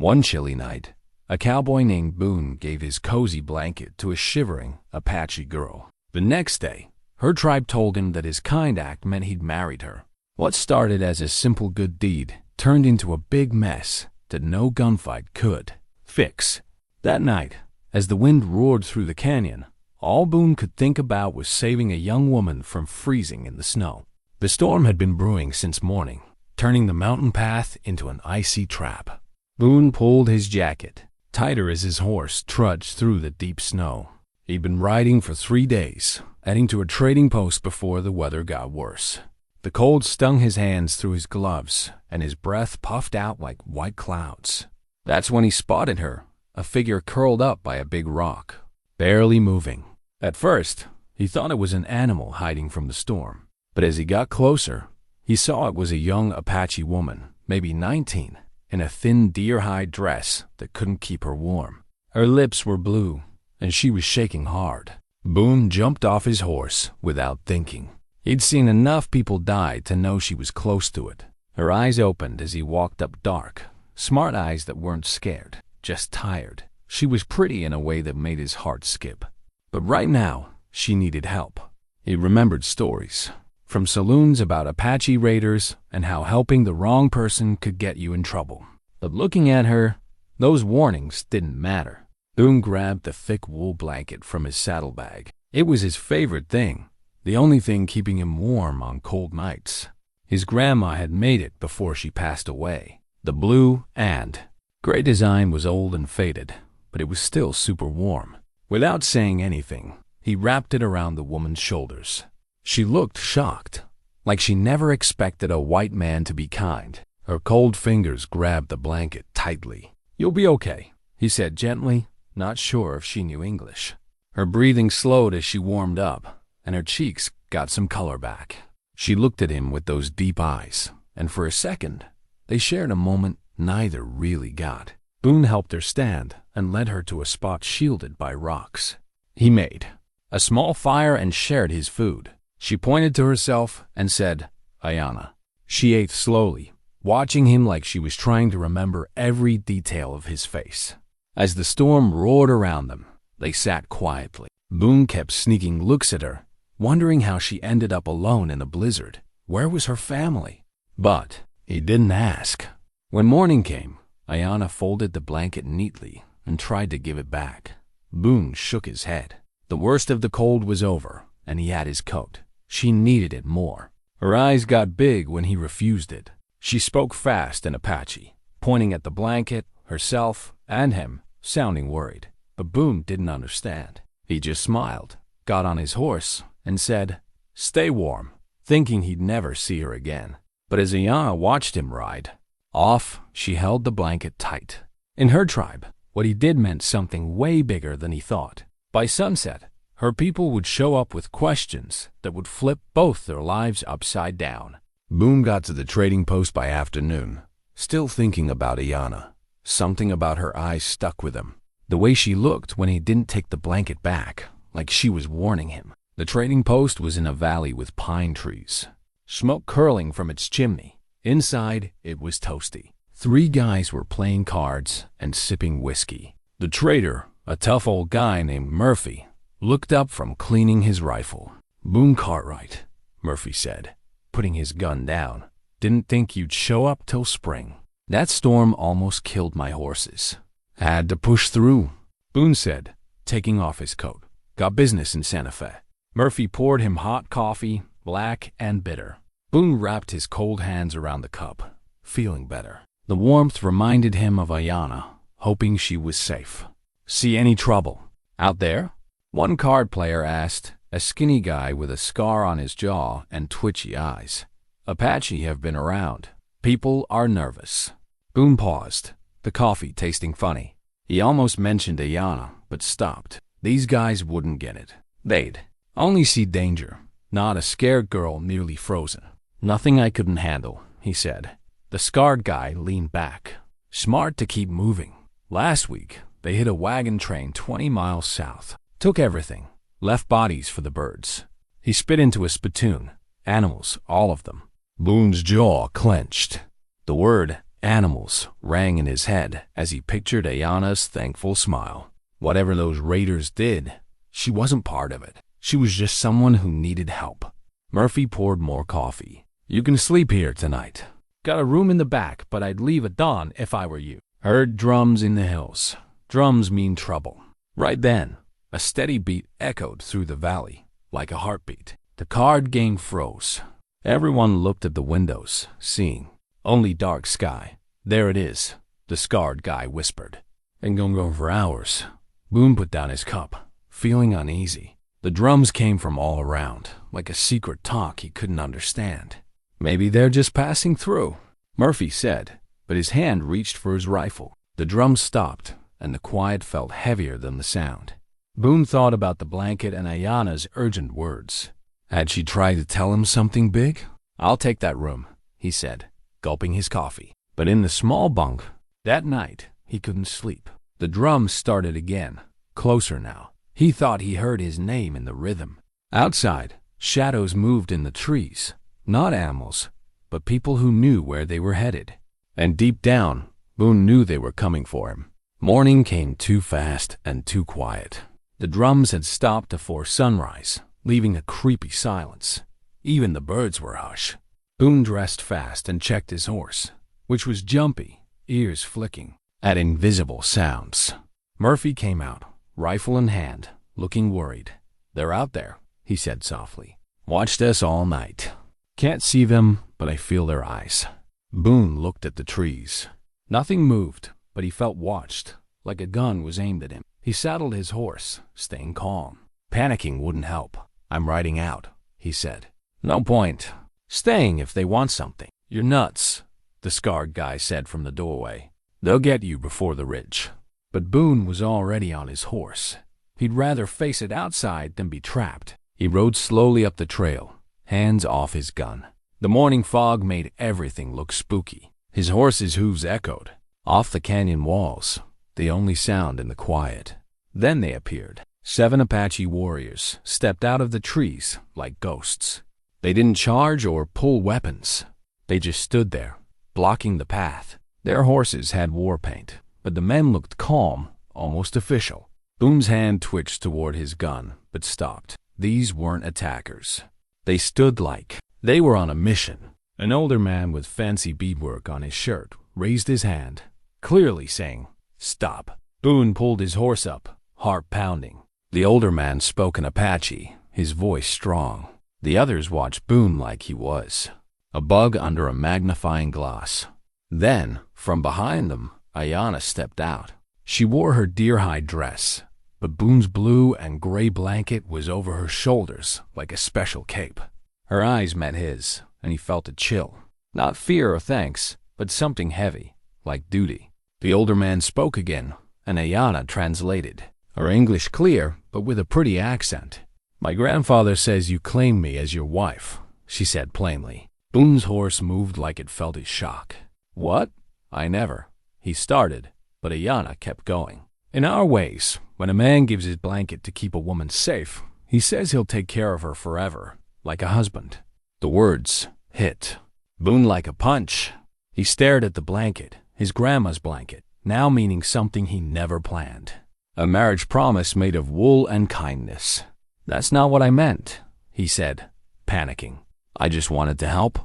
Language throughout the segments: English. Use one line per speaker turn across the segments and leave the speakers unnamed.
One chilly night, a cowboy named Boone gave his cozy blanket to a shivering Apache girl. The next day, her tribe told him that his kind act meant he'd married her. What started as a simple good deed turned into a big mess that no gunfight could fix. That night, as the wind roared through the canyon, all Boone could think about was saving a young woman from freezing in the snow. The storm had been brewing since morning, turning the mountain path into an icy trap. Boone pulled his jacket tighter as his horse trudged through the deep snow. He'd been riding for 3 days, heading to a trading post before the weather got worse. The cold stung his hands through his gloves, and his breath puffed out like white clouds. That's when he spotted her, a figure curled up by a big rock, barely moving. At first, he thought it was an animal hiding from the storm, but as he got closer, he saw it was a young Apache woman, maybe 19, in a thin deer-hide dress that couldn't keep her warm. Her lips were blue, and she was shaking hard. Boone jumped off his horse without thinking. He'd seen enough people die to know she was close to it. Her eyes opened as he walked up, dark, smart eyes that weren't scared, just tired. She was pretty in a way that made his heart skip. But right now, she needed help. He remembered stories from saloons about Apache raiders and how helping the wrong person could get you in trouble. But looking at her, those warnings didn't matter. Boone grabbed the thick wool blanket from his saddlebag. It was his favorite thing, the only thing keeping him warm on cold nights. His grandma had made it before she passed away. The blue and gray design was old and faded, but it was still super warm. Without saying anything, he wrapped it around the woman's shoulders. She looked shocked, like she never expected a white man to be kind. Her cold fingers grabbed the blanket tightly. "You'll be okay," he said gently, not sure if she knew English. Her breathing slowed as she warmed up, and her cheeks got some color back. She looked at him with those deep eyes, and for a second, they shared a moment neither really got. Boone helped her stand and led her to a spot shielded by rocks. He made a small fire and shared his food. She pointed to herself and said, "Ayana." She ate slowly, watching him like she was trying to remember every detail of his face. As the storm roared around them, they sat quietly. Boone kept sneaking looks at her, wondering how she ended up alone in a blizzard. Where was her family? But he didn't ask. When morning came, Ayana folded the blanket neatly and tried to give it back. Boone shook his head. The worst of the cold was over, and he had his coat. She needed it more. Her eyes got big when he refused it. She spoke fast in Apache, pointing at the blanket, herself, and him, sounding worried. But Boone didn't understand. He just smiled, got on his horse, and said, "Stay warm," thinking he'd never see her again. But as Ayana watched him ride off, she held the blanket tight. In her tribe, what he did meant something way bigger than he thought. By sunset, her people would show up with questions that would flip both their lives upside down. Boone got to the trading post by afternoon, still thinking about Ayana. Something about her eyes stuck with him. The way she looked when he didn't take the blanket back, like she was warning him. The trading post was in a valley with pine trees, smoke curling from its chimney. Inside, it was toasty. 3 guys were playing cards and sipping whiskey. The trader, a tough old guy named Murphy, looked up from cleaning his rifle. "Boone Cartwright," Murphy said, putting his gun down. "Didn't think you'd show up till spring. That storm almost killed my horses. Had to push through," Boone said, taking off his coat. "Got business in Santa Fe." Murphy poured him hot coffee, black and bitter. Boone wrapped his cold hands around the cup, feeling better. The warmth reminded him of Ayana, hoping she was safe. "See any trouble out there?" One card player asked, a skinny guy with a scar on his jaw and twitchy eyes. "Apache have been around. People are nervous." Boone paused, the coffee tasting funny. He almost mentioned Ayana, but stopped. These guys wouldn't get it. They'd only see danger, not a scared girl nearly frozen. "Nothing I couldn't handle," he said. The scarred guy leaned back. "Smart to keep moving. Last week, they hit a wagon train 20 miles south. Took everything. Left bodies for the birds." He spit into a spittoon. "Animals, all of them." Boone's jaw clenched. The word Animals rang in his head as he pictured Ayana's thankful smile. Whatever those raiders did, she wasn't part of it. She was just someone who needed help. Murphy poured more coffee. "You can sleep here tonight. Got a room in the back, but I'd leave at dawn if I were you." Heard drums in the hills. Drums mean trouble. Right then, a steady beat echoed through the valley, like a heartbeat. The card game froze. Everyone looked at the windows, seeing only dark sky. "There it is," the scarred guy whispered. "Ain't gonna go for hours." Boone put down his cup, feeling uneasy. The drums came from all around, like a secret talk he couldn't understand. "Maybe they're just passing through," Murphy said, but his hand reached for his rifle. The drums stopped, and the quiet felt heavier than the sound. Boone thought about the blanket and Ayana's urgent words. Had she tried to tell him something big? "I'll take that room," he said, gulping his coffee. But in the small bunk, that night, he couldn't sleep. The drums started again, closer now. He thought he heard his name in the rhythm. Outside, shadows moved in the trees. Not animals, but people who knew where they were headed. And deep down, Boone knew they were coming for him. Morning came too fast and too quiet. The drums had stopped before sunrise, leaving a creepy silence. Even the birds were hushed. Boone dressed fast and checked his horse, which was jumpy, ears flicking at invisible sounds. Murphy came out, rifle in hand, looking worried. "They're out there," he said softly. "Watched us all night. Can't see them, but I feel their eyes." Boone looked at the trees. Nothing moved, but he felt watched, like a gun was aimed at him. He saddled his horse, staying calm. "Panicking wouldn't help. I'm riding out," he said. "No point staying if they want something." "You're nuts," the scarred guy said from the doorway. "They'll get you before the ridge." But Boone was already on his horse. He'd rather face it outside than be trapped. He rode slowly up the trail, hands off his gun. The morning fog made everything look spooky. His horse's hooves echoed off the canyon walls, the only sound in the quiet. Then they appeared. 7 Apache warriors stepped out of the trees like ghosts. They didn't charge or pull weapons. They just stood there, blocking the path. Their horses had war paint, but the men looked calm, almost official. Boone's hand twitched toward his gun, but stopped. These weren't attackers. They stood like they were on a mission. An older man with fancy beadwork on his shirt raised his hand, clearly saying, "Stop." Boone pulled his horse up, heart pounding. The older man spoke in Apache, his voice strong. The others watched Boone like he was a bug under a magnifying glass. Then, from behind them, Ayana stepped out. She wore her deer-hide dress, but Boone's blue and gray blanket was over her shoulders like a special cape. Her eyes met his, and he felt a chill. Not fear or thanks, but something heavy, like duty. The older man spoke again, and Ayana translated. Her English clear, but with a pretty accent. "My grandfather says you claim me as your wife," she said plainly. Boone's horse moved like it felt his shock. "What? I never." He started, but Ayana kept going. "In our ways, when a man gives his blanket to keep a woman safe, he says he'll take care of her forever, like a husband." The words hit Boone like a punch. He stared at the blanket, his grandma's blanket, now meaning something he never planned. A marriage promise made of wool and kindness. "That's not what I meant," he said, panicking. "I just wanted to help."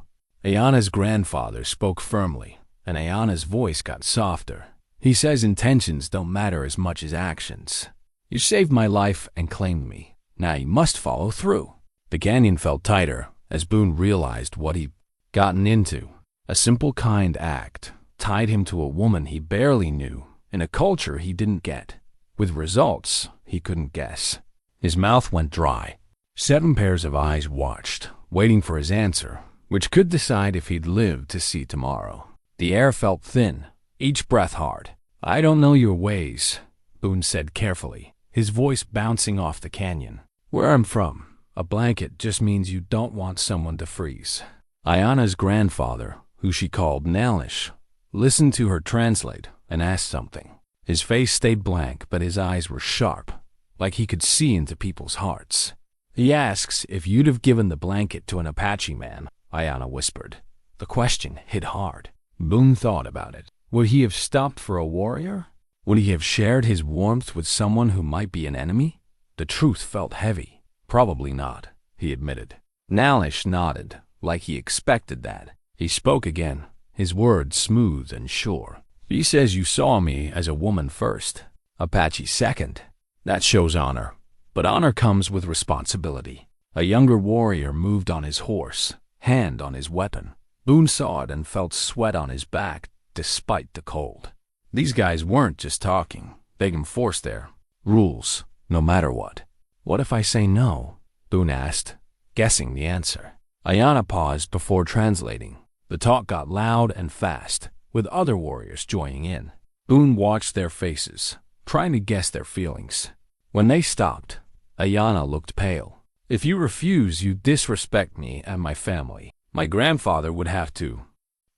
Ayana's grandfather spoke firmly, and Ayana's voice got softer. "He says intentions don't matter as much as actions. You saved my life and claimed me. Now you must follow through." The canyon felt tighter as Boone realized what he'd gotten into. A simple, kind act tied him to a woman he barely knew in a culture he didn't get, with results he couldn't guess. His mouth went dry. 7 pairs of eyes watched, waiting for his answer, which could decide if he'd live to see tomorrow. The air felt thin, each breath hard. "I don't know your ways," Boone said carefully, his voice bouncing off the canyon. "Where I'm from, a blanket just means you don't want someone to freeze." Ayana's grandfather, who she called Nalish, listened to her translate and asked something. His face stayed blank, but his eyes were sharp, like he could see into people's hearts. "He asks if you'd have given the blanket to an Apache man," Ayana whispered. The question hit hard. Boone thought about it. Would he have stopped for a warrior? Would he have shared his warmth with someone who might be an enemy? The truth felt heavy. Probably not, he admitted. Nalish nodded, like he expected that. He spoke again, his words smooth and sure. He says you saw me as a woman first, Apache second. That shows honor, but honor comes with responsibility. A younger warrior moved on his horse, hand on his weapon. Boone saw it and felt sweat on his back despite the cold. These guys weren't just talking. They enforced their rules, no matter what. What if I say no? Boone asked, guessing the answer. Ayanna paused before translating. The talk got loud and fast, with other warriors joining in. Boone watched their faces, trying to guess their feelings. When they stopped, Ayanna looked pale. If you refuse, you disrespect me and my family. My grandfather would have to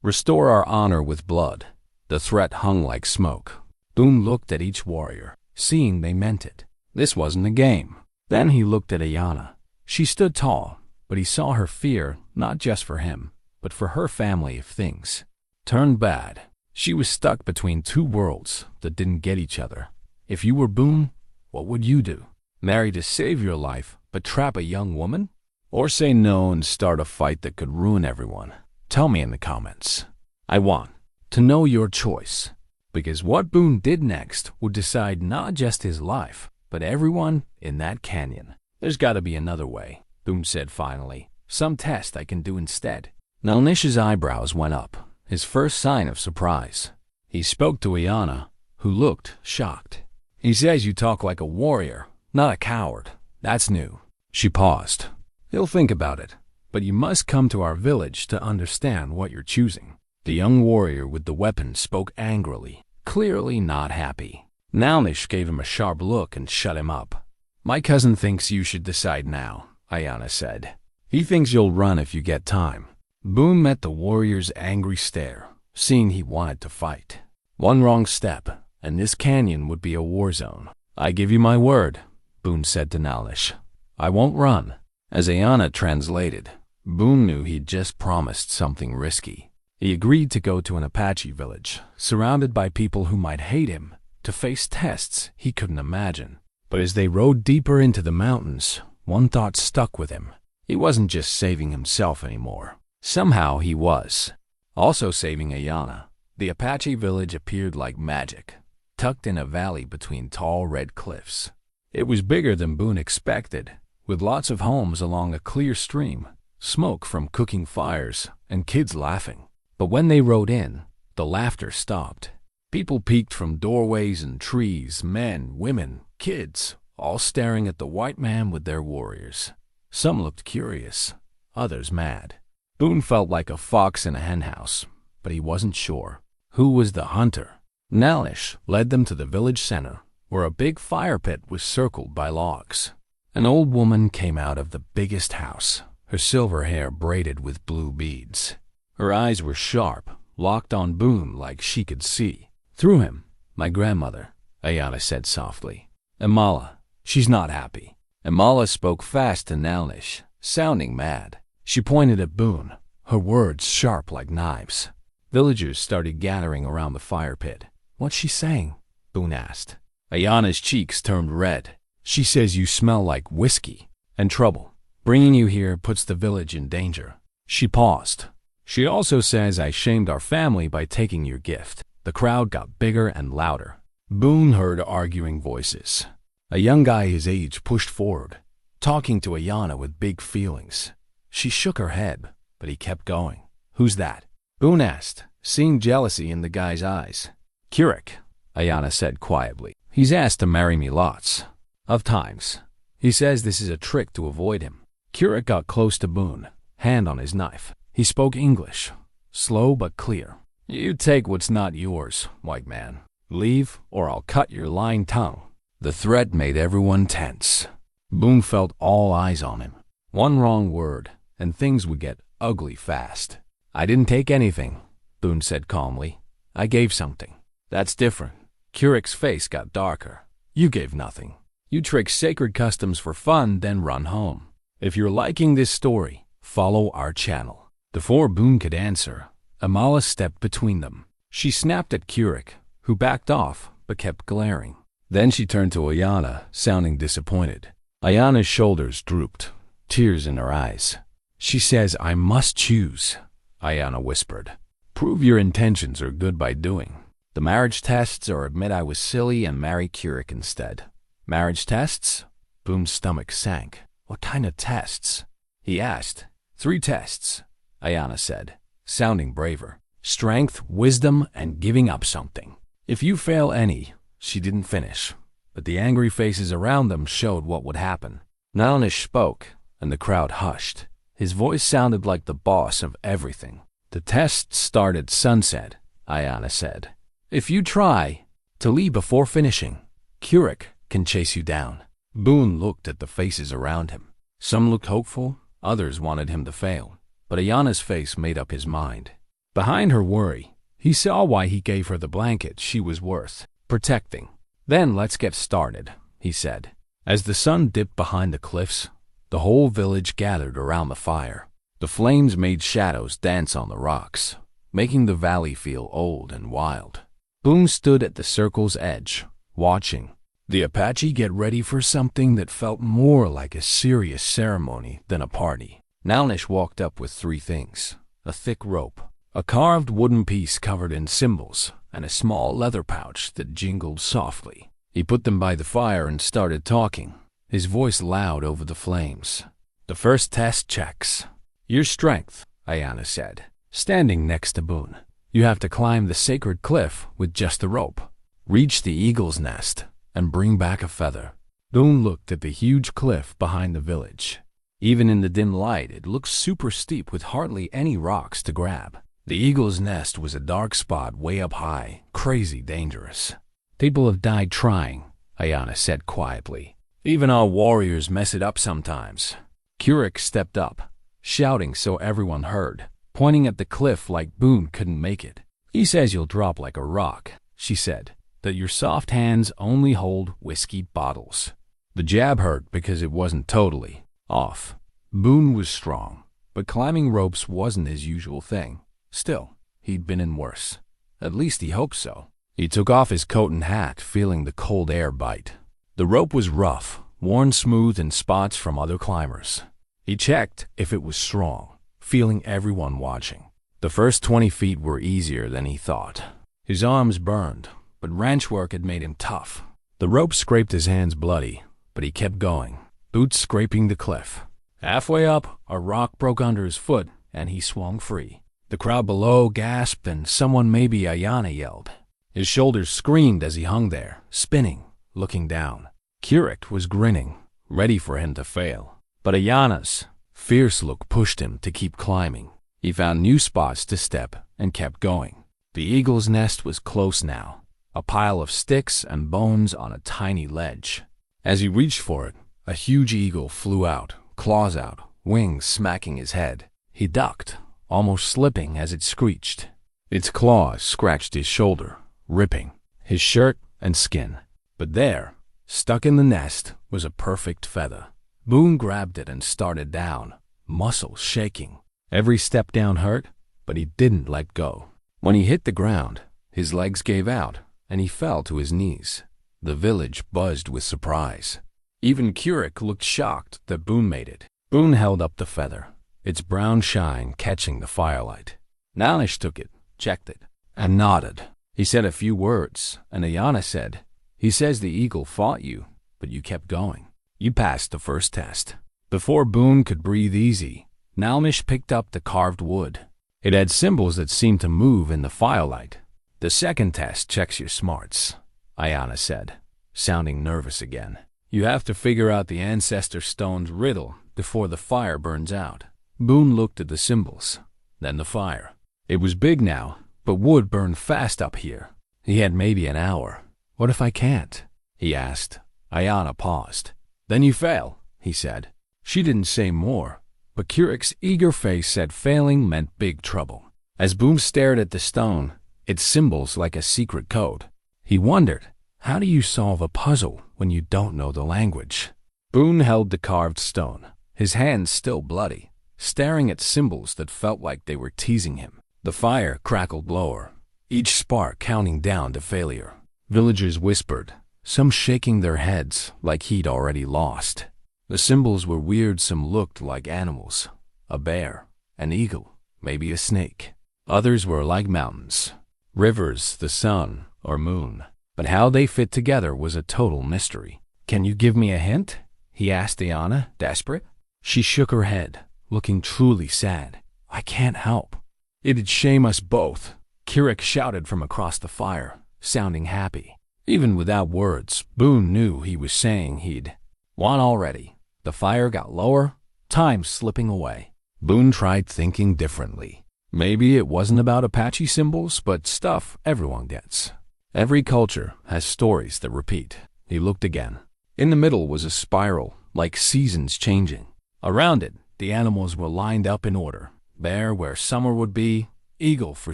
restore our honor with blood. The threat hung like smoke. Boone looked at each warrior, seeing they meant it. This wasn't a game. Then he looked at Ayanna. She stood tall, but he saw her fear not just for him, but for her family if things turned bad. She was stuck between two worlds that didn't get each other. If you were Boone, what would you do? Marry to save your life, but trap a young woman? Or say no and start a fight that could ruin everyone? Tell me in the comments. I want to know your choice, because what Boone did next would decide not just his life, but everyone in that canyon. There's got to be another way, Boone said finally. Some test I can do instead. Nalnish's eyebrows went up, his first sign of surprise. He spoke to Ayanna, who looked shocked. He says you talk like a warrior, not a coward. That's new. She paused. He'll think about it, but you must come to our village to understand what you're choosing. The young warrior with the weapon spoke angrily, clearly not happy. Nalnish gave him a sharp look and shut him up. My cousin thinks you should decide now, Ayanna said. He thinks you'll run if you get time. Boone met the warrior's angry stare, seeing he wanted to fight. One wrong step, and this canyon would be a war zone. I give you my word, Boone said to Nalnish. I won't run. As Ayanna translated, Boone knew he'd just promised something risky. He agreed to go to an Apache village, surrounded by people who might hate him, to face tests he couldn't imagine. But as they rode deeper into the mountains, one thought stuck with him. He wasn't just saving himself anymore. Somehow he was also saving Ayanna. The Apache village appeared like magic, tucked in a valley between tall red cliffs. It was bigger than Boone expected, with lots of homes along a clear stream, smoke from cooking fires, and kids laughing. But when they rode in, the laughter stopped. People peeked from doorways and trees, men, women, kids, all staring at the white man with their warriors. Some looked curious, others mad. Boone felt like a fox in a henhouse, but he wasn't sure. Who was the hunter? Nalnish led them to the village center, where a big fire pit was circled by logs. An old woman came out of the biggest house, her silver hair braided with blue beads. Her eyes were sharp, locked on Boone like she could see through him. My grandmother, Ayanna said softly. Imala, she's not happy. Imala spoke fast to Nalnish, sounding mad. She pointed at Boone, her words sharp like knives. Villagers started gathering around the fire pit. What's she saying? Boone asked. Ayanna's cheeks turned red. She says you smell like whiskey and trouble. Bringing you here puts the village in danger. She paused. She also says I shamed our family by taking your gift. The crowd got bigger and louder. Boone heard arguing voices. A young guy his age pushed forward, talking to Ayanna with big feelings. She shook her head, but he kept going. Who's that? Boone asked, seeing jealousy in the guy's eyes. Kirik, Ayanna said quietly. He's asked to marry me lots of times. He says this is a trick to avoid him. Kirik got close to Boone, hand on his knife. He spoke English, slow but clear. You take what's not yours, white man. Leave, or I'll cut your lying tongue. The threat made everyone tense. Boone felt all eyes on him. One wrong word, and things would get ugly fast. I didn't take anything, Boone said calmly. I gave something. That's different. Kirik's face got darker. You gave nothing. You trick sacred customs for fun, then run home. If you're liking this story, follow our channel. Before Boone could answer, Amala stepped between them. She snapped at Keurig, who backed off but kept glaring. Then she turned to Ayana, sounding disappointed. Ayana's shoulders drooped, tears in her eyes. She says, "I must choose," Ayana whispered. "Prove your intentions are good by doing. The marriage tests or admit I was silly and marry Keurig instead." "Marriage tests?" Boom's stomach sank. "What kind of tests?" he asked. "3 tests," Ayana said, sounding braver. "Strength, wisdom, and giving up something. If you fail any," she didn't finish, but the angry faces around them showed what would happen. Nalnish spoke, and the crowd hushed. His voice sounded like the boss of everything. "The test start at sunset," Ayana said. "If you try to leave before finishing, Keurig can chase you down." Boone looked at the faces around him. Some looked hopeful, others wanted him to fail. But Ayana's face made up his mind. Behind her worry, he saw why he gave her the blanket she was worth protecting. "Then let's get started," he said. As the sun dipped behind the cliffs, the whole village gathered around the fire. The flames made shadows dance on the rocks, making the valley feel old and wild. Boone stood at the circle's edge, watching. The Apache get ready for something that felt more like a serious ceremony than a party. Nalnish walked up with 3 things: a thick rope, a carved wooden piece covered in symbols, and a small leather pouch that jingled softly. He put them by the fire and started talking, his voice loud over the flames. "The first test checks your strength," Ayana said, standing next to Boone. "You have to climb the sacred cliff with just the rope, reach the eagle's nest, and bring back a feather." Boone looked at the huge cliff behind the village. Even in the dim light, it looked super steep with hardly any rocks to grab. The eagle's nest was a dark spot way up high, crazy dangerous. "People have died trying," Ayana said quietly. "Even our warriors mess it up sometimes." Keurig stepped up, shouting so everyone heard, pointing at the cliff like Boone couldn't make it. "He says you'll drop like a rock," she said, "that your soft hands only hold whiskey bottles." The jab hurt because it wasn't totally off. Boone was strong, but climbing ropes wasn't his usual thing. Still, he'd been in worse. At least he hoped so. He took off his coat and hat, feeling the cold air bite. The rope was rough, worn smooth in spots from other climbers. He checked if it was strong, feeling everyone watching. The first 20 feet were easier than he thought. His arms burned, but ranch work had made him tough. The rope scraped his hands bloody, but he kept going, boots scraping the cliff. Halfway up, a rock broke under his foot, and he swung free. The crowd below gasped, and someone, maybe Ayana, yelled. His shoulders screamed as he hung there, spinning, looking down. Keurig was grinning, ready for him to fail. But Ayana's fierce look pushed him to keep climbing. He found new spots to step and kept going. The eagle's nest was close now, a pile of sticks and bones on a tiny ledge. As he reached for it, a huge eagle flew out, claws out, wings smacking his head. He ducked, almost slipping as it screeched. Its claws scratched his shoulder, ripping his shirt and skin. But there, stuck in the nest, was a perfect feather. Boone grabbed it and started down, muscles shaking. Every step down hurt, but he didn't let go. When he hit the ground, his legs gave out, and he fell to his knees. The village buzzed with surprise. Even Keurig looked shocked that Boone made it. Boone held up the feather, its brown shine catching the firelight. Nalnish took it, checked it, and nodded. He said a few words, and Ayana said, "He says the eagle fought you, but you kept going. You passed the first test." Before Boone could breathe easy, Nalnish picked up the carved wood. It had symbols that seemed to move in the firelight. "The second test checks your smarts," Ayana said, sounding nervous again. "You have to figure out the ancestor stone's riddle before the fire burns out." Boone looked at the symbols, then the fire. It was big now, but wood burned fast up here. He had maybe an hour. "What if I can't?" he asked. Ayana paused. "Then you fail," he said. She didn't say more, but Keurig's eager face said failing meant big trouble. As Boone stared at the stone, its symbols like a secret code, he wondered, how do you solve a puzzle when you don't know the language? Boone held the carved stone, his hands still bloody, staring at symbols that felt like they were teasing him. The fire crackled lower, each spark counting down to failure. Villagers whispered, some shaking their heads like he'd already lost. The symbols were weird. Some looked like animals, a bear, an eagle, maybe a snake. Others were like mountains, rivers, the sun, or moon. But how they fit together was a total mystery. "Can you give me a hint?" he asked Ayana, desperate. She shook her head, looking truly sad. "I can't help." "It'd shame us both," Kirik shouted from across the fire, sounding happy. Even without words, Boone knew he was saying he'd won already. The fire got lower, time slipping away. Boone tried thinking differently. Maybe it wasn't about Apache symbols, but stuff everyone gets. Every culture has stories that repeat. He looked again. In the middle was a spiral, like seasons changing. Around it, the animals were lined up in order. Bear where summer would be, eagle for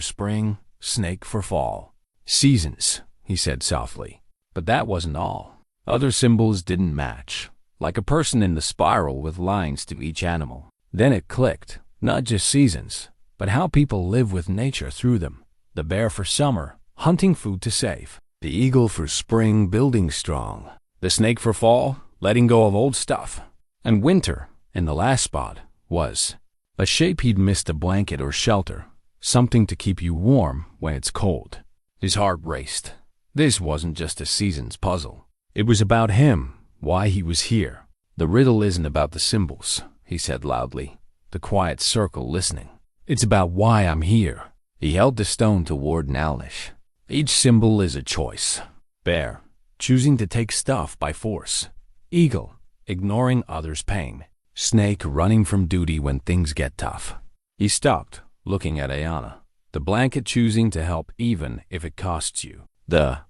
spring, snake for fall. "Seasons," he said softly. But that wasn't all. Other symbols didn't match, like a person in the spiral with lines to each animal. Then it clicked, not just seasons, but how people live with nature through them. The bear for summer, hunting food to save. The eagle for spring, building strong. The snake for fall, letting go of old stuff. And winter, in the last spot, was a shape he'd missed, a blanket or shelter, something to keep you warm when it's cold. His heart raced. This wasn't just a seasons puzzle. It was about him, why he was here. "The riddle isn't about the symbols," he said loudly, the quiet circle listening. "It's about why I'm here." He held the stone toward Nalnish. "Each symbol is a choice. Bear, choosing to take stuff by force. Eagle, ignoring others' pain. Snake, running from duty when things get tough." He stopped, looking at Ayana. "The blanket, choosing to help even if it costs you." The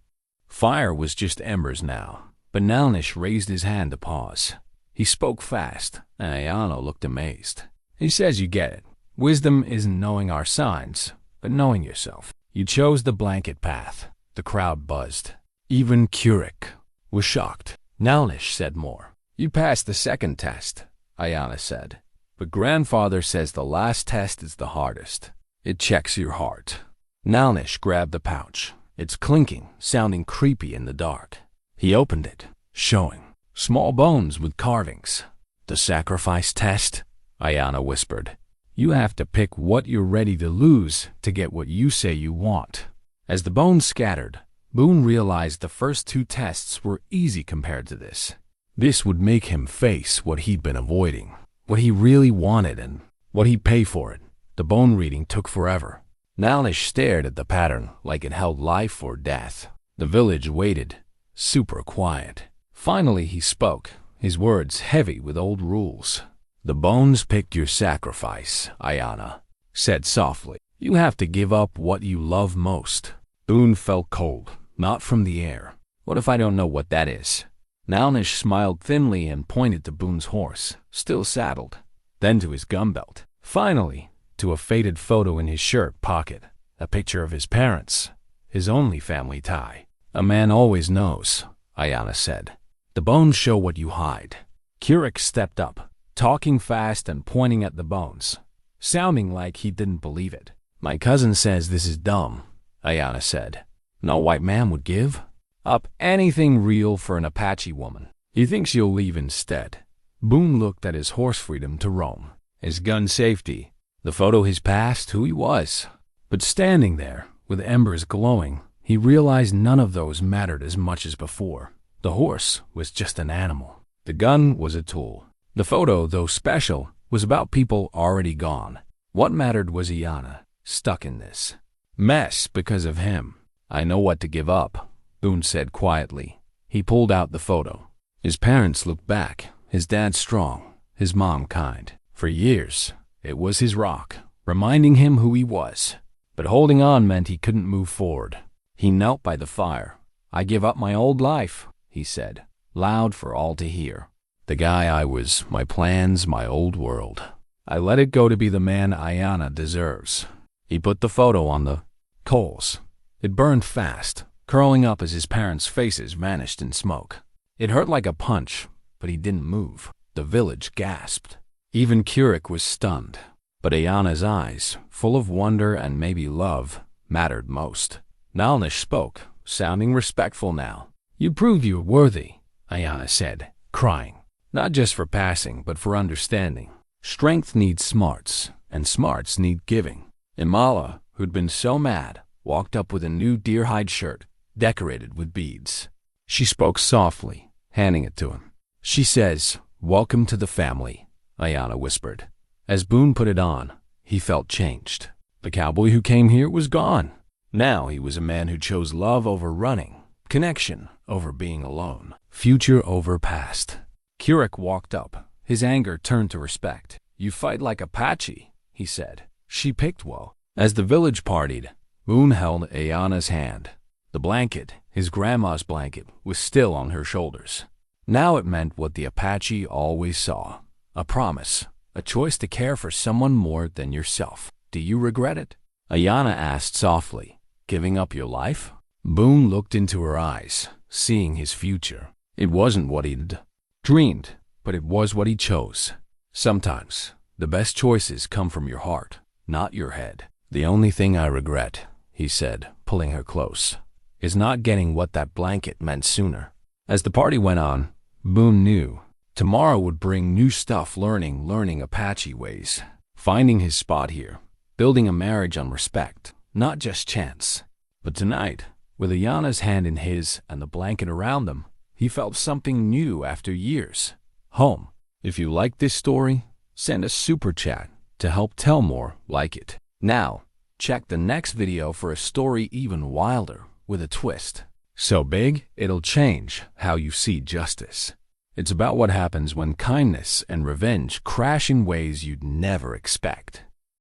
fire was just embers now, but Nalnish raised his hand to pause. He spoke fast, and Ayana looked amazed. "He says you get it. Wisdom isn't knowing our signs, but knowing yourself. You chose the blanket path." The crowd buzzed. Even Kirik was shocked. Nalnish said more. "You passed the second test," Ayana said. "But grandfather says the last test is the hardest. It checks your heart." Nalnish grabbed the pouch. It's clinking, sounding creepy in the dark. He opened it, showing small bones with carvings. "The sacrifice test," Ayana whispered. "You have to pick what you're ready to lose to get what you say you want." As the bones scattered, Boone realized the first two tests were easy compared to this. This would make him face what he'd been avoiding, what he really wanted, and what he'd pay for it. The bone reading took forever. Nalnish stared at the pattern like it held life or death. The village waited, super quiet. Finally he spoke, his words heavy with old rules. "The bones picked your sacrifice," Ayana said softly. "You have to give up what you love most." Boone felt cold, not from the air. "What if I don't know what that is?" Nalnish smiled thinly and pointed to Boone's horse, still saddled, then to his gun belt. Finally, to a faded photo in his shirt pocket, a picture of his parents, his only family tie. "A man always knows," Ayana said. "The bones show what you hide." Kirik stepped up, talking fast and pointing at the bones, sounding like he didn't believe it. "My cousin says this is dumb," Ayana said. "No white man would give up anything real for an Apache woman. He thinks you'll leave instead." Boone looked at his horse freedom to roam, his gun safety, the photo, his past, who he was. But standing there, with embers glowing, he realized none of those mattered as much as before. The horse was just an animal. The gun was a tool. The photo, though special, was about people already gone. What mattered was Ayana, stuck in this mess because of him. "I know what to give up," Boone said quietly. He pulled out the photo. His parents looked back, his dad strong, his mom kind. For years, it was his rock, reminding him who he was. But holding on meant he couldn't move forward. He knelt by the fire. "I give up my old life," he said, loud for all to hear. "The guy I was, my plans, my old world. I let it go to be the man Ayana deserves." He put the photo on the coals. It burned fast, curling up as his parents' faces vanished in smoke. It hurt like a punch, but he didn't move. The village gasped. Even Kirik was stunned. But Ayana's eyes, full of wonder and maybe love, mattered most. Nalnish spoke, sounding respectful now. "You prove you're worthy," Ayana said, crying. "Not just for passing, but for understanding. Strength needs smarts, and smarts need giving." Imala, who'd been so mad, walked up with a new deer-hide shirt, decorated with beads. She spoke softly, handing it to him. "She says, 'Welcome to the family,'" Ayana whispered. As Boone put it on, he felt changed. The cowboy who came here was gone. Now he was a man who chose love over running, connection over being alone, future over past. Kurek walked up, his anger turned to respect. "You fight like Apache," he said. She picked well. As the village partied, Boone held Ayana's hand. The blanket, his grandma's blanket, was still on her shoulders. Now it meant what the Apache always saw: a promise, a choice to care for someone more than yourself. "Do you regret it?" Ayana asked softly. "Giving up your life?" Boone looked into her eyes, seeing his future. It wasn't what he'd dreamed, but it was what he chose. Sometimes, the best choices come from your heart, not your head. "The only thing I regret," he said, pulling her close, "is not getting what that blanket meant sooner." As the party went on, Boone knew tomorrow would bring new stuff, learning Apache ways, finding his spot here, building a marriage on respect, not just chance. But tonight, with Ayana's hand in his and the blanket around them, he felt something new after years. Home. If you like this story, send a super chat to help tell more like it. Now, check the next video for a story even wilder, with a twist so big it'll change how you see justice. It's about what happens when kindness and revenge crash in ways you'd never expect.